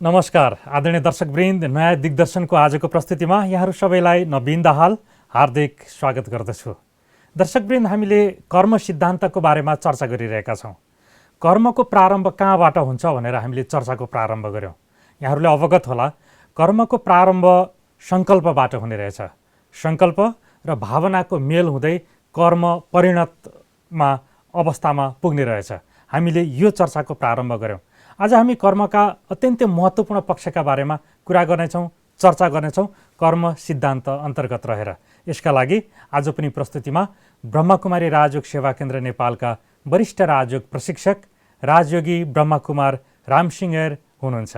नमस्कार आदरणीय दर्शकवृन्द, नयाँ दिग्दर्शनको आजको प्रस्तुतिमा यहाँहरू सबैलाई नवीन दाहाल हार्दिक स्वागत गर्दछु। दर्शकवृन्द, हामीले कर्म सिद्धान्तको बारेमा चर्चा गरिरहेका छौँ। कर्मको प्रारम्भ कहाँबाट हुन्छ भनेर हामीले चर्चाको प्रारम्भ गऱ्यौँ। यहाँहरूले अवगत होला, कर्मको प्रारम्भ सङ्कल्पबाट हुने रहेछ। सङ्कल्प र भावनाको मेल हुँदै कर्म परिणतमा अवस्थामा पुग्ने रहेछ। हामीले यो चर्चाको प्रारम्भ गऱ्यौँ। आज हामी कर्मका अत्यन्तै महत्त्वपूर्ण पक्षका बारेमा कुरा गर्नेछौँ, चर्चा गर्नेछौँ कर्म सिद्धान्त अन्तर्गत रहेर। यसका लागि आज पनि प्रस्तुतिमा ब्रह्मकुमारी राजयोग सेवा केन्द्र नेपालका वरिष्ठ राजयोग प्रशिक्षक राजयोगी ब्रह्मकुमार रामसिंह हुनुहुन्छ।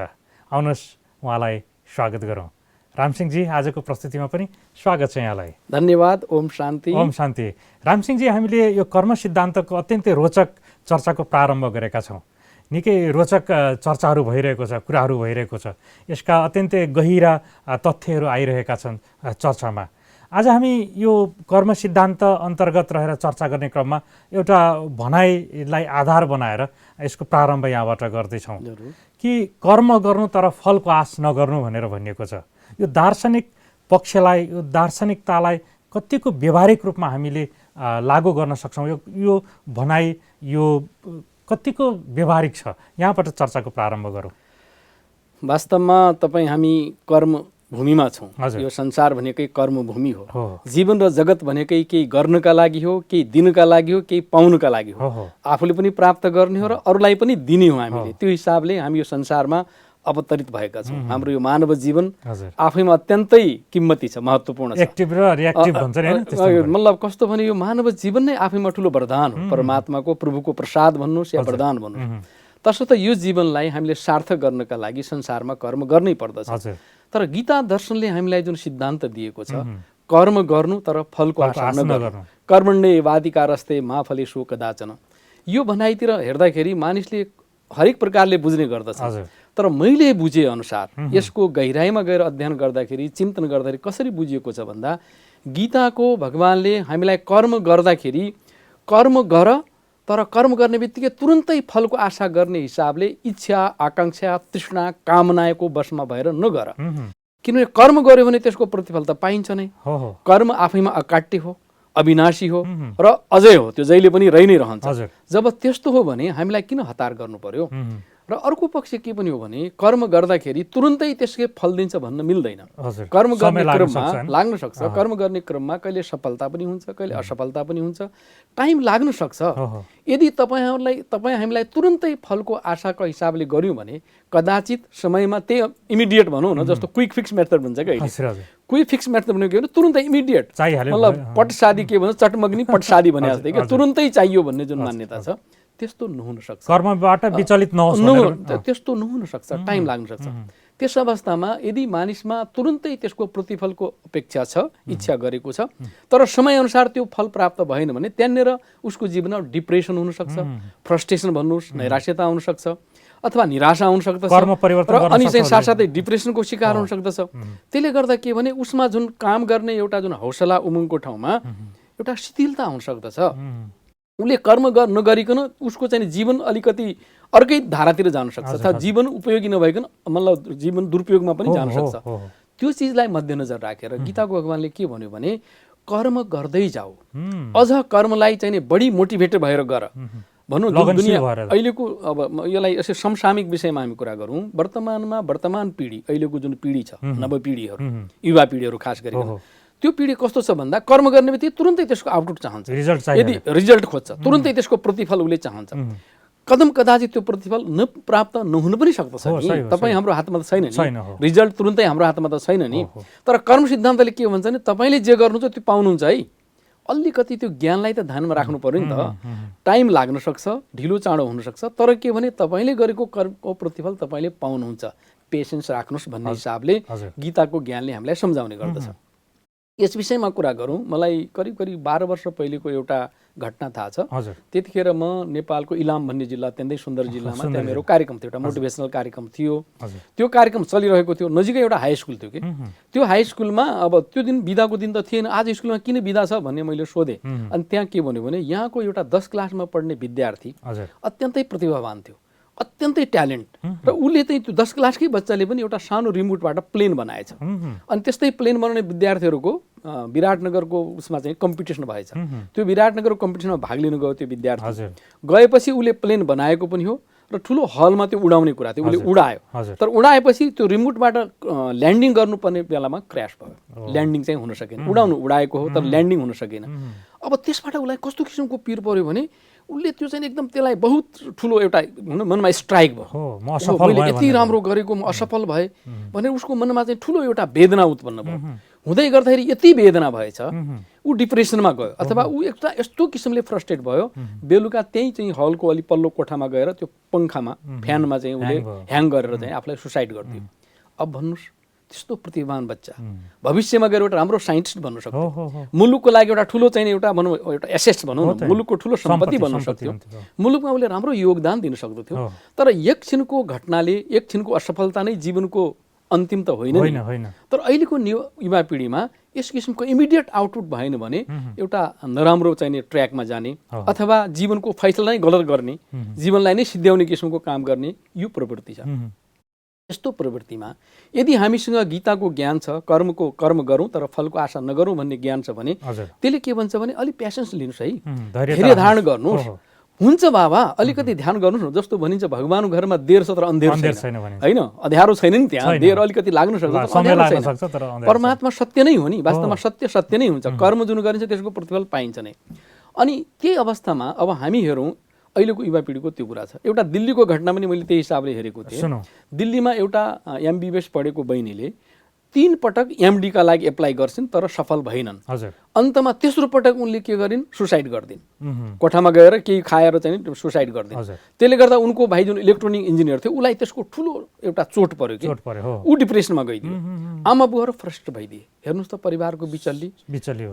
आउनुहोस् उहाँलाई स्वागत गरौँ। रामसिंहजी, आजको प्रस्तुतिमा पनि स्वागत छ यहाँलाई। धन्यवाद। ओम शान्ति। ओम शान्ति। रामसिंहजी, हामीले यो कर्म सिद्धान्तको अत्यन्तै रोचक चर्चाको प्रारम्भ गरेका छौँ। निकै रोचक चर्चाहरू भइरहेको छ, कुराहरू भइरहेको छ। यसका अत्यन्तै गहिरा तथ्यहरू आइरहेका छन् चर्चामा। आज हामी यो कर्म सिद्धान्त अन्तर्गत रहेर चर्चा गर्ने क्रममा एउटा भनाइलाई आधार बनाएर यसको प्रारम्भ यहाँबाट गर्दैछौँ कि कर्म गर्नु तर फलको आश नगर्नु भनेर भनिएको छ। यो दार्शनिक पक्षलाई, यो दार्शनिकतालाई कतिको व्यवहारिक रूपमा हामीले लागू गर्न सक्छौँ? यो भनाइ यो कतिको व्यवहारिक छ? यहाँबाट चर्चाको प्रारम्भ गरौँ। वास्तवमा हामी कर्म भूमिमा छौँ। यो संसार भनेकै कर्मभूमि हो। जीवन र जगत भनेकै केही गर्नका लागि हो, केही दिनका लागि हो, केही पाउनका लागि हो। आफूले पनि प्राप्त गर्ने हो र अरूलाई पनि दिने हो। हामीले त्यो हिसाबले हामी यो संसारमा अवतरित भएका छौँ। हाम्रो यो मानव जीवन आफैमा अत्यन्तै किम्मती छ, महत्त्वपूर्ण छ। एक्टिभ र रिएक्टिभ भन्छ नि, मतलब कस्तो भने यो मानव जीवन नै आफैमा ठुलो वरदान हो। परमात्माको, प्रभुको प्रसाद भन्नुहोस् या वरदान भन्नुहोस्। तसर्थ यो जीवनलाई हामीले सार्थक गर्नका लागि संसारमा कर्म गर्नै पर्दछ। तर गीता दर्शनले हामीलाई जुन सिद्धान्त दिएको छ, कर्म गर्नु तर फलको आशा नगर्नु, कर्मण्येवाधिकारस्ते मा फलेषु कदाचन, यो भनाइतिर हेर्दाखेरि मानिसले हरेक प्रकारले बुझ्ने गर्दछ। तर मैले बुझे अनुसार यसको गहिराइमा गएर अध्ययन गर्दाखेरि, चिन्तन गर्दाखेरि कसरी बुझिएको छ भन्दा, गीताको भगवानले हामीलाई कर्म गर्दाखेरि कर्म गर, तर कर्म गर्ने बित्तिकै तुरुन्तै फलको आशा गर्ने हिसाबले इच्छा, आकाङ्क्षा, तृष्णा, कामनाको वशमा भएर नगर। किनभने कर्म गर्यो भने त्यसको प्रतिफल त पाइन्छ नै। कर्म आफैमा अकाट्य हो, अविनाशी हो र अजय हो, त्यो जहिले पनि रहि नै रहन्छ। जब त्यस्तो हो भने हामीलाई किन हतार गर्नु पर्यो? र अर्को पक्ष के पनि हो भने कर्म गर्दाखेरि तुरुन्तै त्यसले फल दिन्छ भन्न मिल्दैन। कर्म गर्ने क्रममा लाग्न सक्छ। कर्म गर्ने क्रममा कहिले सफलता पनि हुन्छ, कहिले असफलता पनि हुन्छ, टाइम लाग्न सक्छ। यदि हामीलाई तुरुन्तै फलको आशाको हिसाबले गर्यौँ भने कदाचित समयमा त्यही इमिडिएट भनौँ न, जस्तो क्विक फिक्स मेथड भन्छ कि क्विक फिक्स मेथड भनेको के भने तुरुन्तै इमिडिएट, मतलब पट शादी के भन्छ, चटमग्नी पट शादी भने जस्तै कि तुरुन्तै चाहियो भन्ने जुन मान्यता छ, त्यस्तो नहुन सक्छ। कर्मबाट विचलित नहोस्, त्यस्तो नहुन सक्छ, टाइम लाग्न सक्छ। त्यस अवस्थामा यदि मानिसमा तुरुन्तै त्यसको प्रतिफलको अपेक्षा छ, इच्छा गरेको छ, तर समयअनुसार त्यो फल प्राप्त भएन भने त्यहाँनिर उसको जीवनमा डिप्रेसन हुनसक्छ, फ्रस्ट्रेसन भन्नुहोस्, नैराश्यता हुनसक्छ, अथवा निराशा हुन सक्दछ, अनि चाहिँ साथसाथै डिप्रेसनको शिकार हुन सक्दछ। त्यसले गर्दा के भने उसमा जुन काम गर्ने एउटा जुन हौसला उमङ्गको ठाउँमा एउटा शिथिलता हुन सक्दछ। उसले कर्म नगरिकन उसको चाहिँ जीवन अलिकति अर्कै धारातिर जान सक्छ, अथवा जीवन उपयोगी नभइकन मतलब जीवन दुरुपयोगमा पनि जान सक्छ। त्यो चिजलाई मध्यनजर राखेर गीताको भगवानले के भन्यो भने कर्म गर्दै जाऊ, अझ कर्मलाई चाहिँ बढी मोटिभेटेड भएर गर भनौँ। दुनियाँ अहिलेको, अब यसलाई यसै समसामयिक विषयमा हामी कुरा गरौँ, वर्तमान पिँढी, अहिलेको जुन पिँढी छ, नवपिँढीहरू, युवा पिँढीहरू खास गरिकन, त्यो पिँढी कस्तो छ भन्दा कर्म गर्ने बित्तिकै तुरुन्तै त्यसको आउटपुट चाहन्छ। यदि रिजल्ट खोज्छ, तुरुन्तै त्यसको प्रतिफल उसले चाहन्छ। कदाचित त्यो प्रतिफल प्राप्त नहुन पनि सक्दछ नि। तपाईँ हाम्रो हातमा त छैन नि, रिजल्ट तुरुन्तै हाम्रो हातमा त छैन नि। तर कर्म सिद्धान्तले के भन्छ भने तपाईँले जे गर्नुहुन्छ त्यो पाउनुहुन्छ है। अलिकति त्यो ज्ञानलाई त ध्यानमा राख्नु पर्यो नि त। टाइम लाग्न सक्छ, ढिलो चाँडो हुनसक्छ, तर के भने तपाईँले गरेको कर्मको प्रतिफल तपाईँले पाउनुहुन्छ। पेसेन्स राख्नुहोस् भन्ने हिसाबले गीताको ज्ञानले हामीलाई सम्झाउने गर्दछ। यस विषयमा कुरा गरौँ, मलाई करिब 12 वर्ष पहिलेको एउटा घटना थाहा छ। त्यतिखेर म नेपालको इलाम भन्ने जिल्ला, अत्यन्तै सुन्दर जिल्लामा, त्यहाँ मेरो कार्यक्रम थियो, एउटा मोटिभेसनल कार्यक्रम थियो। त्यो कार्यक्रम चलिरहेको थियो, नजिकै एउटा हाई स्कुल थियो कि। त्यो हाई स्कुलमा अब त्यो दिन बिदाको दिन त थिएन, आज स्कुलमा किन बिदा छ भन्ने मैले सोधेँ। अनि त्यहाँ के भन्यो भने यहाँको एउटा 10 क्लासमा पढ्ने विद्यार्थी अत्यन्तै प्रतिभावान थियो, अत्यन्तै ट्यालेन्ट र उसले चाहिँ त्यो 10 क्लासकै बच्चाले पनि एउटा सानो रिमोटबाट प्लेन बनाएछ। अनि त्यस्तै प्लेन बनाउने विद्यार्थीहरूको विराटनगरको उसमा चाहिँ कम्पिटिसन भएछ। त्यो विराटनगरको कम्पिटिसनमा भाग लिन गयो त्यो विद्यार्थी। गएपछि उसले प्लेन बनाएको पनि हो र ठुलो हलमा त्यो उडाउने कुरा थियो, उसले उडायो। तर उडाएपछि त्यो रिमोटबाट ल्यान्डिङ गर्नुपर्ने बेलामा क्र्यास भयो, ल्यान्डिङ चाहिँ हुन सकेन। उडाएको हो तर ल्यान्डिङ हुन सकेन। अब त्यसबाट उसलाई कस्तो किसिमको पिर पर्यो भने उसले त्यो चाहिँ एकदम त्यसलाई बहुत ठुलो एउटा मनमा स्ट्राइक भयो, मैले यति राम्रो गरेको म असफल भएँ भनेर उसको मनमा चाहिँ ठुलो एउटा वेदना उत्पन्न भयो। हुँदै गर्दाखेरि यति वेदना भएछ ऊ डिप्रेसनमा गयो, अथवा ऊ एउटा यस्तो किसिमले फ्रस्ट्रेट भयो। बेलुका त्यही चाहिँ हलको अलि पल्लो कोठामा गएर त्यो पङ्खामा फ्यानमा चाहिँ उसले ह्याङ गरेर चाहिँ आफूलाई सुसाइड गरिदियो। अब भन्नुहोस्, त्यस्तो प्रतिभावान बच्चा भविष्यमा गएर एउटा राम्रो साइन्टिस्ट बन्न सक्थ्यो, मुलुकको लागि एउटा ठुलो चाहिँ एउटा भनौँ एउटा एसेट भनौँ न, मुलुकको ठुलो सम्पत्ति बन्न सक्थ्यो, मुलुकमा उसले राम्रो योगदान दिन सक्दथ्यो। तर एक छिनको घटनाले, एक छिनको असफलता नै जीवनको अन्तिम त होइन नि। तर अहिलेको युवा पिँढीमा यस किसिमको इमिडिएट आउटपुट भएन भने एउटा नराम्रो चाहिने ट्र्याकमा जाने अथवा जीवनको फैसला नै गलत गर्ने, जीवनलाई नै सिद्ध्याउने किसिमको काम गर्ने यो प्रवृत्ति छ। यस्तो प्रवृत्तिमा यदि हामीसँग गीताको ज्ञान छ, कर्म गरौँ तर फलको आशा नगरौँ भन्ने ज्ञान छ भने त्यसले के भन्छ भने अलि प्यासेन्स लिनुहोस् है, धैर्य धारण गर्नुहोस्। हुन्छ बाबा, अलिकति ध्यान गर्नुहोस् न। जस्तो भनिन्छ भगवानको घरमा देर छ तर अन्धेर छैन, होइन अँध्यारो छैन नि, त्यहाँ देर अलिकति लाग्न सक्छ। परमात्मा सत्य नै हो नि, वास्तवमा सत्य सत्य नै हुन्छ। कर्म जुन गरिन्छ त्यसको प्रतिफल पाइन्छ नै। अनि त्यही अवस्थामा अब हामी हेरौँ अहिलेको युवा पिँढीको त्यो कुरा छ। एउटा दिल्लीको घटना पनि मैले त्यही हिसाबले हेरेको थिएँ। दिल्लीमा एउटा MBBS पढेको बहिनीले 3 पटक MD का लागि एप्लाई गर्छिन् तर सफल भएनन्। अन्तमा तेस्रो पटक उनले के गरिन्, सुसाइड गरिदिन्। कोठामा गएर केही खाएर चाहिँ सुसाइड गरिदिन्। त्यसले गर्दा उनको भाइ जुन इलेक्ट्रोनिक इन्जिनियर थियो उसलाई त्यसको ठुलो एउटा चोट पर्यो कि ऊ डिप्रेसनमा गइदियो। आमा बुवाहरू फ्रस्ट्रेट भइदिए। हेर्नुहोस् त परिवारको बिचल्ली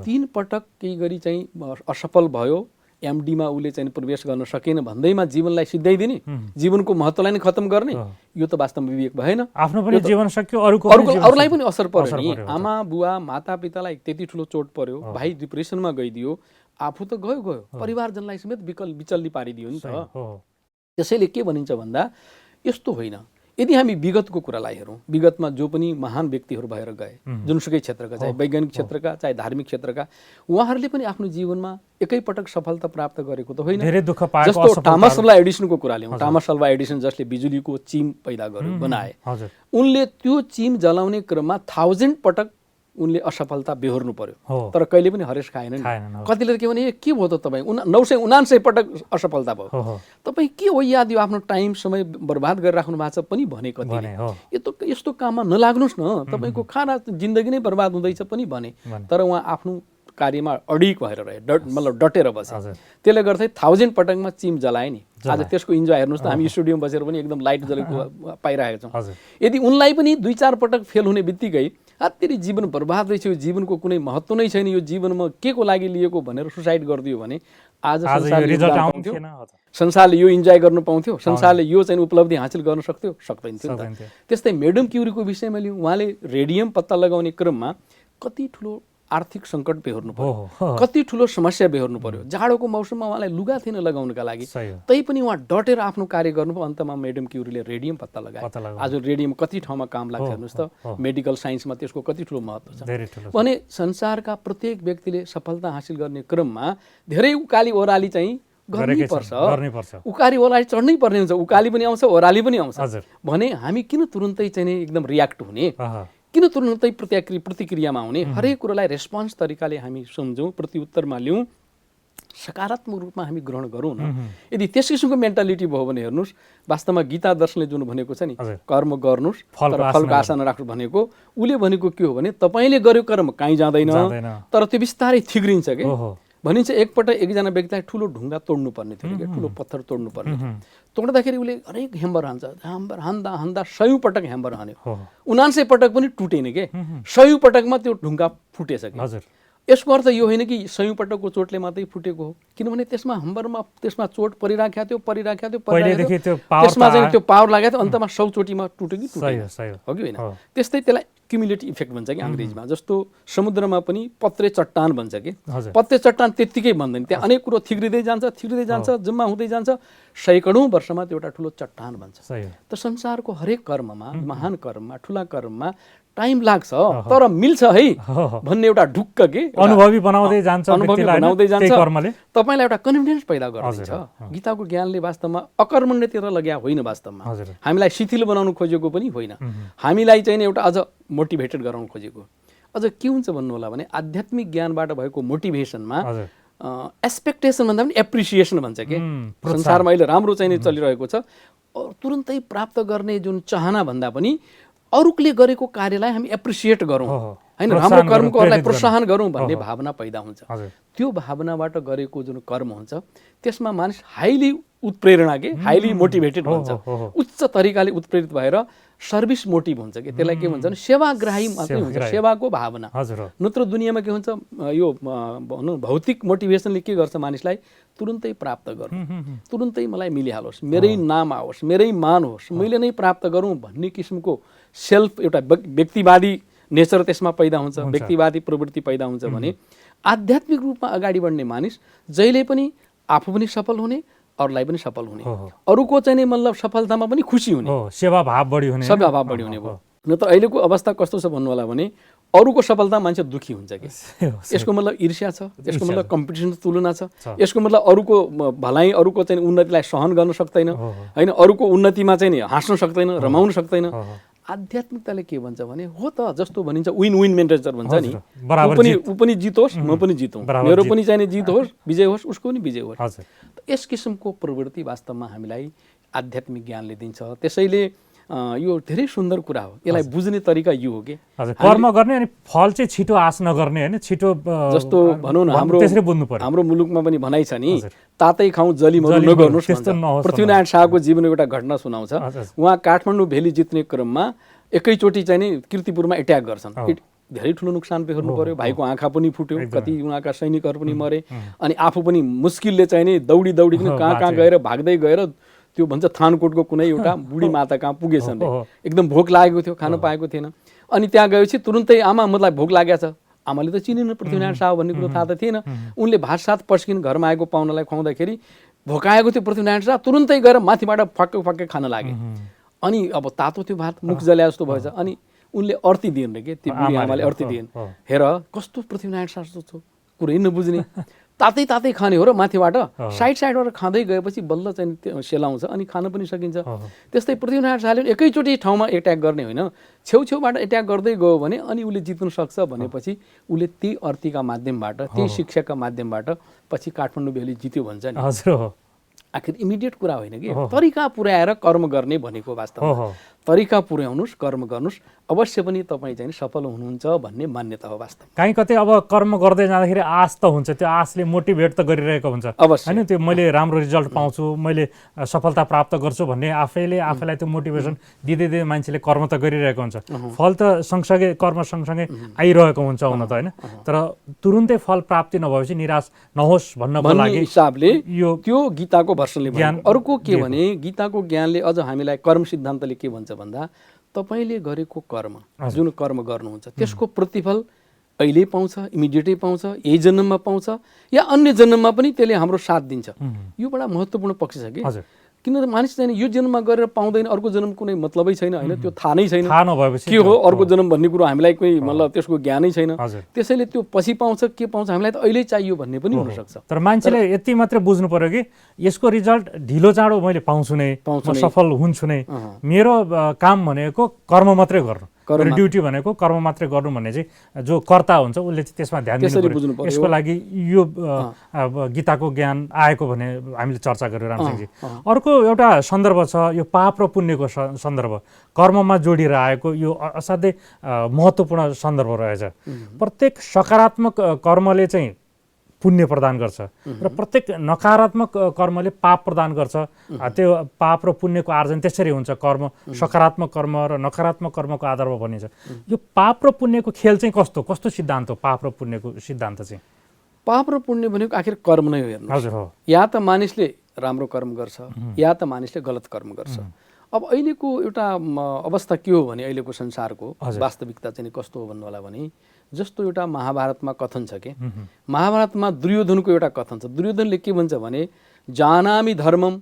3 पटक केही गरी चाहिँ असफल भयो, MD मा उसले चाहिँ प्रवेश गर्न सकेन भन्दैमा जीवनलाई सिद्ध्याइदिने, जीवनको महत्त्वलाई नै खत्म गर्ने, यो त वास्तवमा विवेक भएन। आफ्नो पनि जीवन सक्यो, अरूलाई पनि असर पर्यो नि। आमा बुवा माता पितालाई त्यति ठुलो चोट पर्यो, भाइ डिप्रेसनमा गइदियो, आफू त गयो, परिवारजनलाई समेत बिचल्ली पारिदियो नि त। त्यसैले के भनिन्छ भन्दा यस्तो होइन। यदि हामी विगतको कुरालाई हेरौँ, विगतमा जो पनि महान व्यक्तिहरू भएर गए, जुनसुकै क्षेत्रका, चाहे वैज्ञानिक क्षेत्रका चाहे धार्मिक क्षेत्रका, उहाँहरूले पनि आफ्नो जीवनमा एकैपटक सफलता प्राप्त गरेको त होइन। जस्तो थोमस अल्वा एडिसनको कुरा लियौँ। थोमस अल्वा एडिसन जसले बिजुलीको चिम पैदा गर्यो, बनाए, उनले त्यो चिम जलाउने क्रममा 1000 पटक उनले असफलता बेहोर्नु पर्यो, तर कहिले पनि हरेस खाएन नि। कतिले के भने के भयो त तपाईँ 979 पटक असफलता भयो, तपाईँ के हो याद, यो आफ्नो टाइम समय बर्बाद गरिराख्नु भएको छ पनि भने कतिले। यस्तो काममा नलाग्नुहोस् न, तपाईँको खाना जिन्दगी नै बर्बाद हुँदैछ पनि भने। तर उहाँ आफ्नो कार्यमा अडिक भएर रहे, मतलब डटेर बसे। त्यसले गर्दा 1000 पटकमा चिम जलाए नि। आज त्यसको इन्जोय हेर्नुहोस् त, हामी स्टुडियोमा बसेर पनि एकदम लाइट जलेको पाइरहेका छौँ। यदि उनलाई पनि 2-4 पटक फेल हुने बित्तिकै तेरि जीवन बर्बाद रहेछ, यो जीवनको कुनै महत्त्व नै छैन, यो जीवनमा के को लागि लिएको भनेर सुसाइड गरिदियो भने आज संसारले यो इन्जोय गर्नु पाउँथ्यो, संसारले यो चाहिँ उपलब्धि हासिल गर्न सक्थ्यो, सक्दैन थियो नि त। त्यस्तै मेडम क्युरीको विषयमा लिउँ, उहाँले रेडियम पत्ता लगाउने क्रममा कति ठुलो आर्थिक सङ्कट बेहोर्नु पर्यो, कति ठुलो समस्या बेहोर्नु पर्यो। जाडोको मौसममा उहाँलाई लुगा थिएन लगाउनका लागि, तैपनि उहाँ डटेर आफ्नो कार्य गर्नुभयो। अन्तमा मेडम क्युरीले रेडियम पत्ता लगाए। आज रेडियम कति ठाउँमा काम लाग्छ हेर्नुहोस् त। मेडिकल साइन्समा त्यसको कति ठुलो महत्त्व छ भने संसारका प्रत्येक व्यक्तिले सफलता हासिल गर्ने क्रममा धेरै उकाली ओह्राली चाहिँ गर्नुपर्छ। उकाली ओह्राली चढ्नै पर्ने हुन्छ, उकाली पनि आउँछ ओह्राली पनि आउँछ भने हामी किन तुरुन्तै चाहिँ एकदम रियाक्ट हुने, किन तुरुन्तै प्रतिक्रियामा आउने। हरेक कुरालाई रेस्पोन्स तरिकाले हामी सम्झौँ, प्रतिउत्तरमा लिउँ, सकारात्मक रूपमा हामी ग्रहण गरौँ न। यदि त्यस किसिमको मेन्टालिटी भयो भने हेर्नुहोस्, वास्तवमा गीता दर्शनले जुन भनेको छ नि, कर्म गर्नुहोस् तर फलको आशा नराख्नु भनेको, उसले भनेको के हो भने तपाईँले गरेको कर्म कहीँ जाँदैन, तर त्यो बिस्तारै थिग्रिन्छ के भनिन्छ। एकपल्ट एकजना व्यक्तिलाई ठुलो ढुङ्गा तोड्नु पर्ने थियो क्या, ठुलो पत्थर तोड्नु पर्ने थियो। तोड्दाखेरि उसले हरेक ह्याम्बर हान्छ, ह्याम्बर हान्दा 100 पटक ह्याम्बर हान्यो, 79 पटक पनि टुटेन के, 100 पटकमा त्यो ढुङ्गा फुटेछ कि। यसको अर्थ यो होइन कि 100 पटकको चोटले मात्रै फुटेको हो, किनभने त्यसमा ह्याम्बरमा त्यसमा चोट परिराखेको थियो, त्यसमा चाहिँ त्यो पावर लागेको थियो, अन्तमा 100 चोटिमा टुट्यो कि टुटेन, हो कि होइन। त्यस्तै त्यसलाई क्युमुलेटिभ इफेक्ट भन्छ कि अङ्ग्रेजीमा, जस्तो समुद्रमा पनि पत्रे चट्टान भन्छ कि, हजुर। पत्रे चट्टान त्यत्तिकै बन्दैन, त्यहाँ अनेक कुरो थिग्रिँदै जान्छ जम्मा हुँदै जान्छ, सैकडौँ वर्षमा त्यो एउटा ठुलो चट्टान बन्छ। सही हो। त संसारको हरेक कर्ममा, महान कर्ममा, ठुला कर्ममा टाइम लाग्छ तर मिल्छ है भन्ने एउटा ढुक्क के अनुभवी बनाउँदै जान्छ कर्मले तपाईँलाई एउटा कन्फिडेन्स पैदा गर्छ। गीताको ज्ञानले वास्तवमा अकर्मण्यतिर लग्या होइन, वास्तवमा हामीलाई शिथिल बनाउनु खोजेको पनि होइन, हामीलाई चाहिँ एउटा अझ मोटिभेटेड गराउनु खोजेको। अझ के हुन्छ भन्नु होला भने आध्यात्मिक ज्ञानबाट भएको मोटिभेसनमा एक्सपेक्टेसन भन्दा पनि एप्रिसिएसन भन्छ कि, संसारमा अहिले राम्रो चाहिँ चलिरहेको छ, तुरुन्तै प्राप्त गर्ने जुन चाहना भन्दा पनि अरूले गरेको कार्यलाई हामी एप्रिसिएट गरौँ होइन, राम्रो कर्मको अरूलाई प्रोत्साहन गरौँ भन्ने भावना पैदा हुन्छ। त्यो भावनाबाट गरेको जुन कर्म हुन्छ त्यसमा मानिस हाइली उत्प्रेरणा के, हाइली मोटिभेटेड हुन्छ, उच्च तरिकाले उत्प्रेरित भएर सर्भिस मोटिभ हुन्छ कि, त्यसलाई के भन्छ भने सेवाग्राही मात्रै हुन्छ, सेवाको भावना। नत्र दुनियाँमा के हुन्छ, यो भनौँ भौतिक मोटिभेसनले के गर्छ मानिसलाई तुरुन्तै प्राप्त गरौँ, तुरुन्तै मलाई मिलिहालोस्, मेरै नाम आओस्, मेरै मान होस्, मैले नै प्राप्त गरौँ भन्ने किसिमको सेल्फ एउटा व्यक्तिवादी नेचर त्यसमा पैदा हुन्छ, व्यक्तिवादी प्रवृत्ति पैदा हुन्छ भने आध्यात्मिक रूपमा अगाडि बढ्ने मानिस जहिले पनि आफू पनि सफल हुने, अरूलाई पनि सफल हुने, अरूको चाहिँ नि मतलब सफलतामा पनि खुसी हुने, सेवाभाव बढी हुने, सेवाभाव बढी हुने भयो। न त अहिलेको अवस्था कस्तो छ भन्नु होला भने अरूको सफलता मान्छे दुखी हुन्छ कि, यसको मतलब ईर्ष्या छ, यसको मतलब कम्पिटिसन तुलना छ, यसको मतलब अरूको भलाइ, अरूको चाहिँ उन्नतिलाई सहन गर्न सक्दैन होइन, अरूको उन्नतिमा चाहिँ नि हाँस्न सक्दैन, रमाउन सक्दैन। आध्यात्मिकताले के भन्छ भने हो त जस्तो भनिन्छ विन विन मेन्टेजर भन्छ नि, ऊ पनि जितोस् म पनि जितौँ, मेरो पनि चाहिँ जित होस्, विजय होस्, उसको पनि विजय होस्। यस किसिमको प्रवृत्ति वास्तवमा हामीलाई आध्यात्मिक ज्ञानले दिन्छ। त्यसैले यो धेरै सुन्दर कुरा हो, यसलाई बुझ्ने तरिका यो हो कि कर्म गर्ने अनि फल चाहिँ छिटो आश नगर्ने होइन, छिटो जस्तो भनौँ न हाम्रो मुलुकमा पनि भनाइ छ नि, तातै खाउँ जली मरु नगर्नुहोस् भन्छ। पृथ्वीनारायण शाहको जीवनको एउटा घटना सुनाउँछ। उहाँ काठमाडौँ भेली जित्ने क्रममा एकैचोटि चाहिँ नि कीर्तिपुरमा एट्याक गर्छन्, धेरै ठुलो नोक्सान बेहोर्नु पर्यो, भाइको आँखा पनि फुट्यो, कति उहाँका सैनिकहरू पनि मरे, अनि आफू पनि मुस्किलले चाहिँ नि दौडिकन कहाँ कहाँ गएर भाग्दै गएर त्यो भन्छ थानकोटको कुनै एउटा बुढी माता कहाँ पुगेछन्, एकदम भोक लागेको थियो, खान पाएको थिएन। अनि त्यहाँ गएपछि तुरुन्तै आमा मलाई भोक लागेको छ, आमाले त चिनेन पृथ्वीनारायण शाह भन्ने कुरो थाहा त थिएन। उनले भात सात पस्किन घरमा आएको पाहुनालाई खुवाउँदाखेरि भोकाएको थियो पृथ्वीनारायण शाह, तुरुन्तै गएर माथिबाट फक्कै खान लागे। अनि अब तातो त्यो भात मुख जल्या जस्तो भएछ, अनि उनले अर्ती दिएन रे के, त्यो बुढी आमाले अर्ती दिएन। हेर कस्तो पृथ्वीनारायण शाह जस्तो कुरै नबुझ्ने, तातै खाने हो र माथिबाट साइडबाट खाँदै गएपछि बल्ल चाहिँ सेलाउँछ अनि खान पनि सकिन्छ। त्यस्तै पृथ्वीनारायण शाहले एकैचोटि ठाउँमा एट्याक गर्ने होइन, छेउछेउबाट एट्याक गर्दै गयो भने अनि उसले जित्न सक्छ भनेपछि उसले त्यही अर्तीका माध्यमबाट, त्यही शिक्षाका माध्यमबाट पछि काठमाडौँ भेली जित्यो भन्छ नि। आखिर इमिडिएट कुरा होइन कि, तरिका पुर्याएर कर्म गर्ने भनेको वास्तवमा तरिका पुर्याउनुहोस्, कर्म गर्नुहोस्, अवश्य पनि तपाईँ चाहिँ सफल हुनुहुन्छ भन्ने मान्यता हो वास्तव। कहीँ कतै अब कर्म गर्दै जाँदाखेरि आश त हुन्छ, त्यो आशले मोटिभेट त गरिरहेको हुन्छ होइन, त्यो मैले राम्रो रिजल्ट पाउँछु, मैले सफलता प्राप्त गर्छु भन्ने आफैलाई त्यो मोटिभेसन दिँदै मान्छेले कर्म त गरिरहेको हुन्छ। फल त सँगसँगै कर्म सँगसँगै आइरहेको हुन्छ हुन त होइन, तर तुरुन्तै फल प्राप्ति नभएपछि निराश नहोस् भन्नको लागि हिसाबले यो त्यो गीताको भर्सनले ज्ञान। अर्को के भने गीताको ज्ञानले अझ हामीलाई कर्म सिद्धान्तले के भन्छ भन्दा तपाईँले गरेको कर्म, जुन कर्म गर्नुहुन्छ त्यसको प्रतिफल अहिले पाउँछ, इमिडिएटै पाउँछ, यही जन्ममा पाउँछ या अन्य जन्ममा पनि त्यसले हाम्रो साथ दिन्छ। यो बडा महत्त्वपूर्ण पक्ष छ कि, किनभने मानिस चाहिँ यो जन्ममा गरेर पाउँदैन, अर्को जन्म कुनै मतलबै छैन होइन, त्यो थाहा नै छैन के हो अर्को जन्म भन्ने कुरो, हामीलाई कोही मतलब त्यसको ज्ञानै छैन। त्यसैले त्यो पछि पाउँछ के पाउँछ हामीलाई त अहिले चाहियो भन्ने पनि हुनसक्छ। तर मान्छेले यति मात्रै बुझ्नु पर्यो कि यसको रिजल्ट ढिलो चाँडो मैले पाउँछु नै, सफल हुन्छु नै, मेरो काम भनेको कर्म मात्रै गर्नु, ड्युटी भनेको कर्म मात्रै गर्नु भन्ने चाहिँ जो कर्ता हुन्छ उसले चाहिँ त्यसमा ध्यान दिनु पर्यो। यसको लागि यो गीताको ज्ञान आएको भने हामीले चर्चा गर्यौँ रामसिंहजी। अर्को एउटा सन्दर्भ छ यो पाप र पुण्यको सन्दर्भ, कर्ममा जोडिएर आएको यो असाध्यै महत्त्वपूर्ण सन्दर्भ रहेछ। प्रत्येक सकारात्मक कर्मले चाहिँ पुण्य प्रदान गर्छ र प्रत्येक नकारात्मक कर्मले पाप प्रदान गर्छ। त्यो पाप र पुण्यको आर्जन त्यसरी हुन्छ, कर्म सकारात्मक कर्म र नकारात्मक कर्मको आधारमा भनिन्छ। यो पाप र पुण्यको खेल चाहिँ कस्तो सिद्धान्त हो? पाप र पुण्यको सिद्धान्त चाहिँ पाप र पुण्य भनेको आखिर कर्म नै हो। हेर्नु, हजुर हो, या त मानिसले राम्रो कर्म गर्छ या त मानिसले गलत कर्म गर्छ। अब अहिलेको एउटा अवस्था के हो भने अहिलेको संसारको हजुर। वास्तविकता चाहिँ कस्तो हो भन्नु होला भने जस्तो एउटा महाभारतमा कथन छ के महाभारतमा दुर्योधनको एउटा कथन छ। दुर्योधनले के भन्छ भने जानामि धर्मम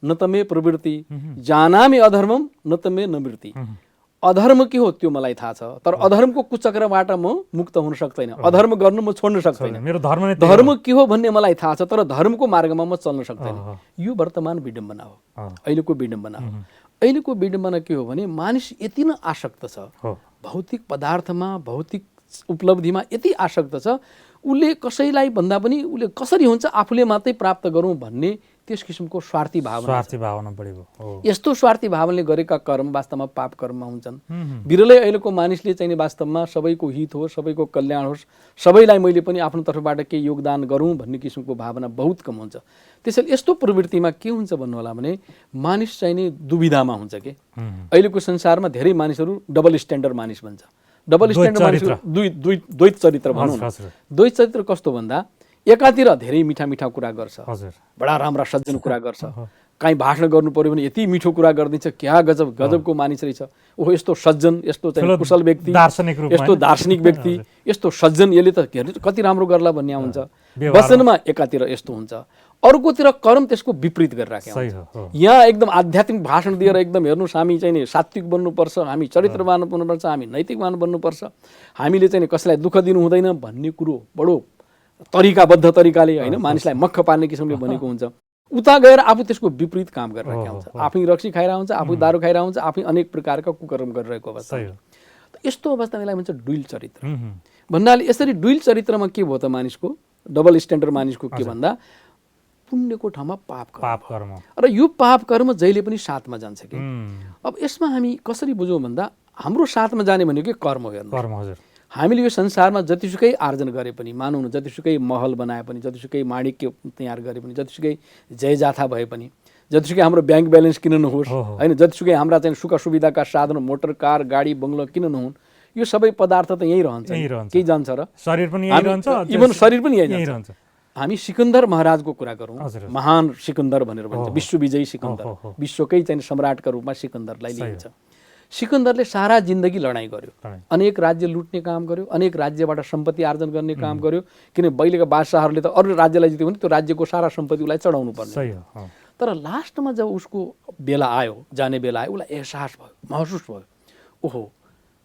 न त मे प्रवृत्ति जानामि अधर्मम न त मे निवृत्ति। अधर्म के हो त्यो मलाई थाहा छ, तर अधर्मको कुचक्रबाट म मुक्त हुन सक्दैन, अधर्म गर्नु म छोड्न सक्दैन। मेरो धर्म नै धर्म के हो भन्ने मलाई थाहा छ, तर धर्मको मार्गमा म चल्न सक्दैन। यो वर्तमान विडम्बना हो, अहिलेको विडम्बना हो। अहिलेको विडम्बना के हो भने मानिस यति नै आसक्त छ भौतिक पदार्थमा, भौतिक उपलब्धिमा यति आसक्त छ, उसले कसैलाई भन्दा पनि उसले कसरी हुन्छ आफूले मात्रै प्राप्त गरौँ भन्ने त्यस किसिमको स्वार्थी भावना बढेको। यस्तो स्वार्थी भावनाले गरेका कर्म वास्तवमा पाप कर्ममा हुन्छन्। विरलै अहिलेको मानिसले चाहिँ वास्तवमा सबैको हित होस्, सबैको कल्याण होस्, सबैलाई मैले पनि आफ्नो तर्फबाट केही योगदान गरौँ भन्ने किसिमको भावना बहुत कम हुन्छ। त्यसैले यस्तो प्रवृत्तिमा के हुन्छ भन्नु होला भने मानिस चाहिँ नि दुविधामा हुन्छ के। अहिलेको संसारमा धेरै मानिसहरू डबल स्ट्यान्डर्ड मानिस भन्छ। डबल स्ट्यान्डर्ड मानिस द्वैत चरित्र भनौँ न। द्वैत चरित्र कस्तो भन्दा एकातिर धेरै मिठा मिठा कुरा गर्छ, बडा राम्रा सज्जन कुरा गर्छ, काहीँ भाषण गर्नु पर्यो भने यति मिठो कुरा गरिदिन्छ, क्या गजब गजबको मानिस रहेछ, ओहो यस्तो सज्जन, यस्तो चाहिँ कुशल व्यक्ति, यस्तो दार्शनिक व्यक्ति, यस्तो सज्जन, यसले त कति राम्रो गर्ला भन्ने हुन्छ। वचनमा एकातिर यस्तो हुन्छ, अर्कोतिर कर्म त्यसको विपरीत गरिराखेको हुन्छ। यहाँ एकदम आध्यात्मिक भाषण दिएर एकदम हेर्नुहोस् हामी चाहिँ नि सात्विक बन्नुपर्छ, हामी चरित्रवान बन्नुपर्छ, हामी नैतिकवान बन्नुपर्छ, हामीले चाहिँ कसैलाई दुःख दिनु हुँदैन भन्ने कुरो बडो तरिकाबद्ध तरिकाले होइन मानिसलाई मक्ख पार्ने किसिमले भनेको हुन्छ। उता गएर आफू त्यसको विपरीत काम गरिरहेको हुन्छ, आफै रक्सी खाइरहेको हुन्छ, आफै दारू खाइरहेको हुन्छ, आफै अनेक प्रकारका कुकर्म गरिरहेको अवस्था। यस्तो अवस्थालाई भन्छ डुइल चरित्र भन्नाले। यसरी डुइल चरित्रमा के भयो त मानिसको, डबल स्ट्यान्डर्ड मानिसको के भन्दा पुण्यको ठाउँमा पाप कर्म, र यो पाप कर्म जहिले पनि साथमा जान्छ कि। अब यसमा हामी कसरी बुझौँ भन्दा हाम्रो साथमा जाने भनेको कर्म हो। हेर्नु हामीले यो संसारमा जतिसुकै आर्जन गरे पनि, मानौँ न जतिसुकै महल बनाए पनि, जतिसुकै माणिक्य तयार गरे पनि, जतिसुकै जयजाथा भए पनि, जतिसुकै हाम्रो ब्याङ्क ब्यालेन्स किन नहोस् होइन, जतिसुकै हाम्रा चाहिँ सुख सुविधाका साधन मोटर कार गाडी बङ्गलो किन नहुन्, यो सबै पदार्थ त यहीँ रहन्छ, केही जान्छ र शरीर पनि यहीँ रहन्छ, इभन शरीर पनि यहीँ रहन्छ। हामी सिकन्दर महाराजको कुरा गरौँ, महान सिकन्दर भनेर भन्छ, विश्वविजयी सिकन्दर, विश्वकै चाहिँ सम्राटका रूपमा सिकन्दरलाई लिइन्छ। सिकन्दरले सारा जिन्दगी लडाइँ गर्यो, अनेक राज्य लुट्ने काम गर्यो, अनेक राज्यबाट सम्पत्ति आर्जन गर्ने काम गर्यो, किन पहिलेका बादशाहहरूले त अरू राज्यलाई जित्यो भने त्यो राज्यको सारा सम्पत्ति उसलाई चढाउनु पर्ने। तर लास्टमा जब उसको बेला आयो, जाने बेला आयो, उसलाई एहसास भयो, महसुस भयो, ओहो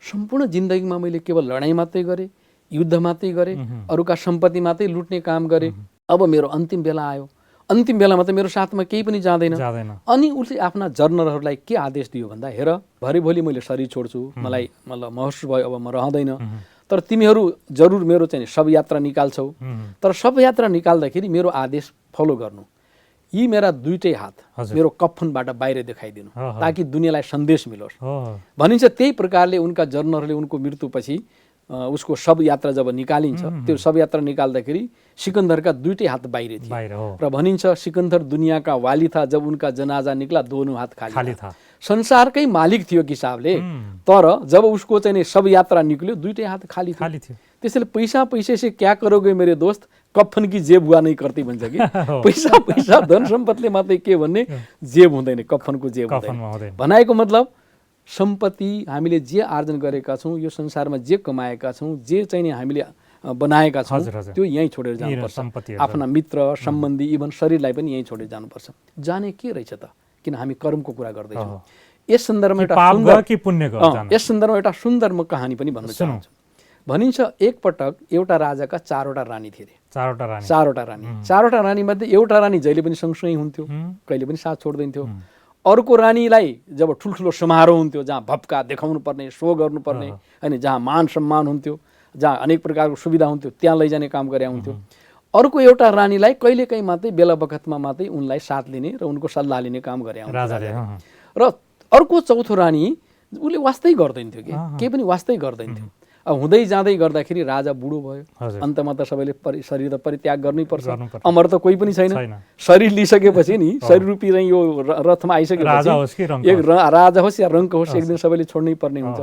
सम्पूर्ण जिन्दगीमा मैले केवल लडाइँ मात्रै गरेँ, युद्ध मात्रै गरेँ, अरूका सम्पत्ति मात्रै लुट्ने काम गरेँ, अब मेरो अन्तिम बेला आयो, अन्तिम बेलामा त मेरो साथमा केही पनि जाँदैन। अनि उसले आफ्ना जर्नरहरूलाई के आदेश दियो भन्दा हेर भोलि मैले शरीर छोड्छु, मलाई महसुस भयो अब म रहँदैन, तर तिमीहरू जरुर मेरो चाहिँ शव यात्रा निकाल्छौ, तर शव यात्रा निकाल्दाखेरि मेरो आदेश फलो गर्नु, यी मेरा दुईटै हात मेरो कफनबाट बाहिर देखाइदिनु ताकि दुनियाँलाई सन्देश मिलोस् भनिन्छ। त्यही प्रकारले उनका जर्नरहरूले उनको मृत्युपछि उसको शव यात्रा जब निकालिन्छ, त्यो शव यात्रा निकाल्दाखेरि सिकन्दरका दुईटै हात बाहिर थिए र भनिन्छ सिकन्दर दुनियाँका वाली था, जब उनका जनाजा निक्ला दोनों हात खाली था। संसारकै मालिक थियो किसाबले, तर जब उसको चाहिँ शव यात्रा निक्ल्यो दुईटै हात खाली थियो। त्यसैले पैसा से क्या करोगे मेरे दोस्त, कफन की जेब हुआ नहीं करती भन्छ कि। पैसा धन सम्पत्तिले मात्रै के भन्ने, जेब हुँदैन, कफनको जेब हुँदैन। भनाएको मतलब सम्पत्ति हामीले जे आर्जन गरेका छौँ, यो संसारमा जे कमाएका छौँ, जे चाहिँ हामीले बनाएका छौँ, त्यो यहीँ छोडेर जानुपर्छ। आफ्ना मित्र सम्बन्धी इभन शरीरलाई पनि यहीँ छोडेर जानुपर्छ। जाने के रहेछ त, किन हामी कर्मको कुरा गर्दैछौँ। यस सन्दर्भमा यस सन्दर्भमा एउटा सुन्दर म कहानी पनि भन्न चाहन्छु। भनिन्छ एक पटक एउटा राजाका चारवटा रानी थिए। चारवटा रानी मध्ये एउटा रानी जहिले पनि सँगसँगै हुन्थ्यो, कहिले पनि साथ छोड्दैन थियो। अर्को रानीलाई जब ठुल्ठुलो समारोह हुन्थ्यो, जहाँ भपका देखाउनु पर्ने, सो गर्नुपर्ने होइन, जहाँ मान सम्मान हुन्थ्यो, जहाँ अनेक प्रकारको सुविधा हुन्थ्यो, त्यहाँ लैजाने काम गरे हुन्थ्यो। अर्को एउटा रानीलाई कहिलेकाहीँ मात्रै बेला बखतमा मात्रै उनलाई साथ लिने र उनको सल्लाह लिने काम गरे हुन्थ्यो। र अर्को चौथो रानी उसले वास्तै गर्दैन थियो, केही पनि वास्तै गर्दैन थियो। अब हुँदै जाँदै गर्दाखेरि राजा बुढो भयो, अन्तमा त सबैले शरीर त परित्याग गर्नै पर्छ, अमर त कोही पनि छैन। शरीर लिइसकेपछि नि शरीर रूपी चाहिँ यो रथमा आइसकेपछि एक राजा होस् या रङ्क होस्, एक दिन सबैले छोड्नै पर्ने हुन्छ।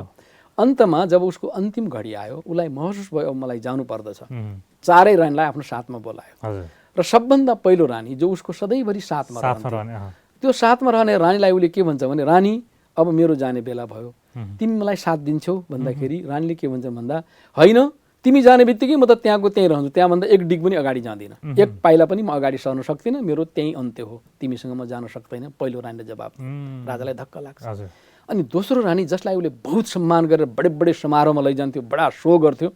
अन्तमा जब उसको अन्तिम घडी आयो, उसलाई महसुस भयो अब मलाई जानु पर्दछ। चारै रानीलाई आफ्नो साथमा बोलायो र सबभन्दा पहिलो रानी जो उसको सधैँभरि साथमा रहन्थ्यो, त्यो साथमा रहने रानीलाई उसले के भन्छ भने रानी अब मेरो जाने बेला भयो, तिमी मलाई साथ दिन्छौ भन्दाखेरि रानीले के भन्छ भन्दा होइन, तिमी जाने बित्तिकै म त त्यहाँको त्यहीँ रहन्छु, त्यहाँभन्दा एक डिग पनि अगाडि जाँदिनँ, एक पाइला पनि म अगाडि सर्न सक्दिनँ, मेरो त्यहीँ अन्त्य हो, तिमीसँग म जान सक्दैन। पहिलो रानीले जवाब दियो। राजालाई धक्क लाग्छ। अनि दोस्रो रानी जसलाई उसले बहुत सम्मान गरेर बडे बडे समारोहमा लैजान्थ्यो, बडा सो गर्थ्यो,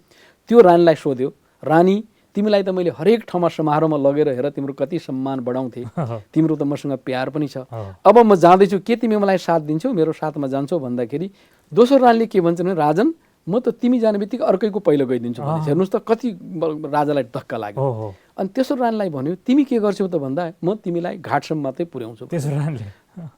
त्यो रानीलाई सोध्यो, रानी तिमीलाई त मैले हरेक ठाउँमा समारोहमा लगेर हेर तिम्रो कति सम्मान बढाउँथे, तिम्रो त मसँग प्यार पनि छ, अब म जाँदैछु, के तिमी मलाई साथ दिन्छौ, मेरो साथमा जान्छौ भन्दाखेरि दोस्रो रानीले के भन्छ भने राजन म त तिमी जाने बित्तिकै अर्कैको पहिलो गइदिन्छु भने हेर्नुहोस् त कति राजालाई धक्का लाग्यो। अनि तेस्रो रानीलाई भन्यो तिमी के गर्छौ त भन्दा म तिमीलाई घाटसम्म मात्रै पुर्याउँछु।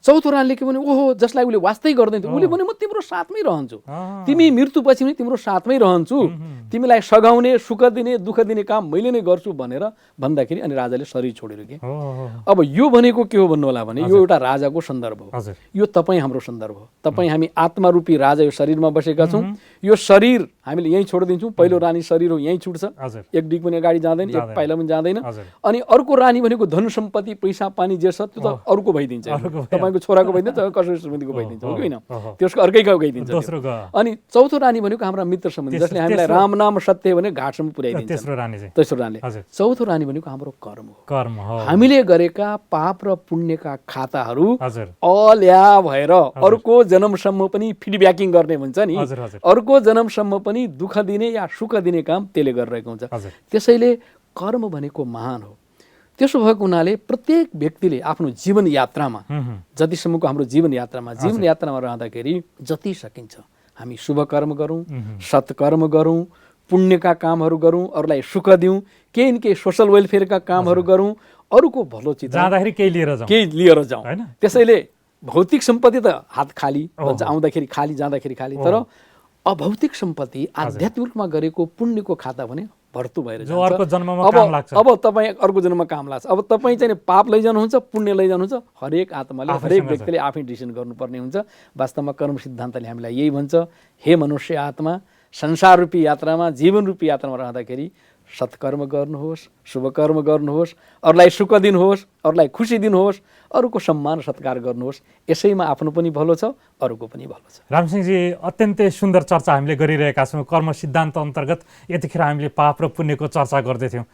चौथो रानीले के भन्यो, ओहो जसलाई उसले वास्तै गर्दैन थियो, उसले भन्यो म तिम्रो साथमै रहन्छु, तिमी मृत्युपछि पनि तिम्रो साथमै रहन्छु, तिमीलाई सघाउने सुख दिने दुःख दिने काम मैले नै गर्छु भनेर भन्दाखेरि अनि राजाले शरीर छोडेर के। अब यो भनेको के हो भन्नु होला भने यो एउटा राजाको सन्दर्भ हो, यो तपाईँ हाम्रो सन्दर्भ हो। तपाईँ हामी आत्मारूपी राजा यो शरीरमा बसेका छौँ, यो शरीर हामीले यहीँ छोडिदिन्छौँ, पहिलो रानी शरीर हो यहीँ छुट्छ, एक डिग पनि अगाडि जाँदैन, एक पाइला पनि जाँदैन। अनि अर्को रानी भनेको धन सम्पत्ति पैसा पानी जे छ त्यो त अर्को भइदिन्छ, तपाईँको छोराको भइदिन्छ, कसैको सम्बन्धीको भइदिन्छ हो कि होइन, त्यसको अर्कैको गइदिन्छ। अनि चौथो रानी भनेको हाम्रा मित्र सम्बन्धी जसले हामीलाई राम नाम सत्य भने घाटसम्म पुर्याइदिन्छ, तेस्रो रानीले। चौथो रानी भनेको हाम्रो कर्म हो, हामीले गरेका पाप र पुण्यका खाताहरू अल्या भएर अर्को जन्मसम्म पनि फिडब्याकिङ गर्ने हुन्छ नि, अर्को जन्मसम्म पनि दुःख दिने या सुख दिने काम त्यसले गरिरहेको हुन्छ। त्यसैले कर्म भनेको महान हो। त्यसो भएको हुनाले प्रत्येक व्यक्तिले आफ्नो जीवन यात्रामा जतिसम्मको हाम्रो जीवन यात्रामा रहँदाखेरि जति सकिन्छ हामी शुभ कर्म गरौँ, सत्कर्म गरौँ, पुण्यका कामहरू गरौँ, अरूलाई सुख दिउँ, केही न केही सोसल वेलफेयरका कामहरू गरौँ, अरूको भलो चिज जाँदाखेरि केही लिएर जाउँ। त्यसैले भौतिक सम्पत्ति त हात खाली भन्छ, आउँदाखेरि खाली जाँदाखेरि खाली, तर अभौतिक सम्पत्ति आध्यात्मिकमा गरेको पुण्यको खाता भने भर्तु भएर जान्छ। अब तपाईँ अर्को जन्ममा काम लाग्छ। अब तपाईँ चाहिँ पाप लैजानुहुन्छ, पुण्य लैजानुहुन्छ, हरेक आत्माले हरेक व्यक्तिले आफै डिसिसन गर्नुपर्ने हुन्छ। वास्तवमा कर्म सिद्धान्तले हामीलाई यही भन्छ, हे मनुष्य आत्मा संसार रूपी यात्रामा जीवन रूपी यात्रामा रहँदाखेरि सत्कर्म गर्नुहोस्, शुभ कर्म गर्नुहोस्, अरूलाई सुख दिनुहोस्, अरूलाई खुसी दिनुहोस्, अरूको सम्मान सत्कार गर्नुहोस्, यसैमा आफ्नो पनि भलो छ, अरूको पनि भलो छ। रामसिंहजी अत्यन्तै सुन्दर चर्चा हामीले गरिरहेका छौँ। कर्म सिद्धान्त अन्तर्गत यतिखेर हामीले पाप र पुण्यको चर्चा गर्दैथ्यौँ।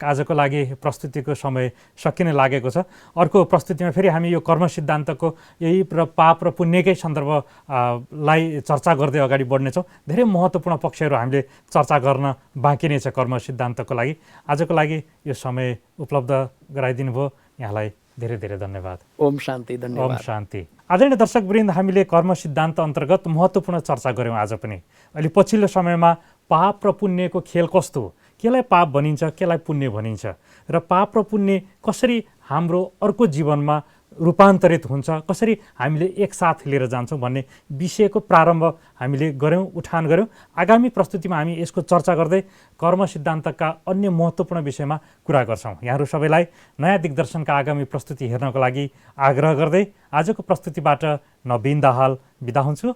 आजको लागि प्रस्तुतिको समय सकिन लागेको छ। अर्को प्रस्तुतिमा फेरि हामी यो कर्म सिद्धान्तको यही पाप र पुण्यकै सन्दर्भलाई चर्चा गर्दै अगाडि बढ्नेछौँ। धेरै महत्त्वपूर्ण पक्षहरू हामीले चर्चा गर्न बाँकी नै छ कर्म सिद्धान्तको लागि। आजको लागि यो समय उपलब्ध गराइदिनु भयो, यहाँलाई धेरै धेरै धन्यवाद। ओम शान्ति। धन्यवाद। ओम शान्ति। आदरणीय दर्शकवृन्द, हामीले कर्म सिद्धान्त अन्तर्गत महत्त्वपूर्ण चर्चा गऱ्यौँ आज पनि। अहिले पछिल्लो समयमा पाप र पुण्यको खेल कस्तो हो, केलाई पाप भनिन्छ, केलाई पुण्य भनिन्छ, र पाप र पुण्य कसरी हाम्रो अर्को जीवनमा रूपान्तरित हुन्छ, कसरी हामीले एकसाथ लिएर जान्छौँ भन्ने विषयको प्रारम्भ हामीले गऱ्यौँ, उठान गऱ्यौँ। आगामी प्रस्तुतिमा हामी यसको चर्चा गर्दै कर्म सिद्धान्तका अन्य महत्त्वपूर्ण विषयमा कुरा गर्छौँ। यहाँहरू सबैलाई नयाँ दिग्दर्शनका आगामी प्रस्तुति हेर्नको लागि आग्रह गर्दै आजको प्रस्तुतिबाट नवीन दाहाल बिदा हुन्छु।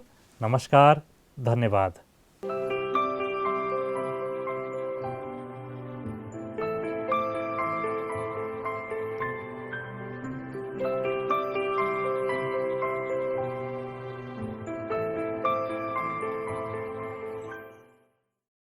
नमस्कार, धन्यवाद।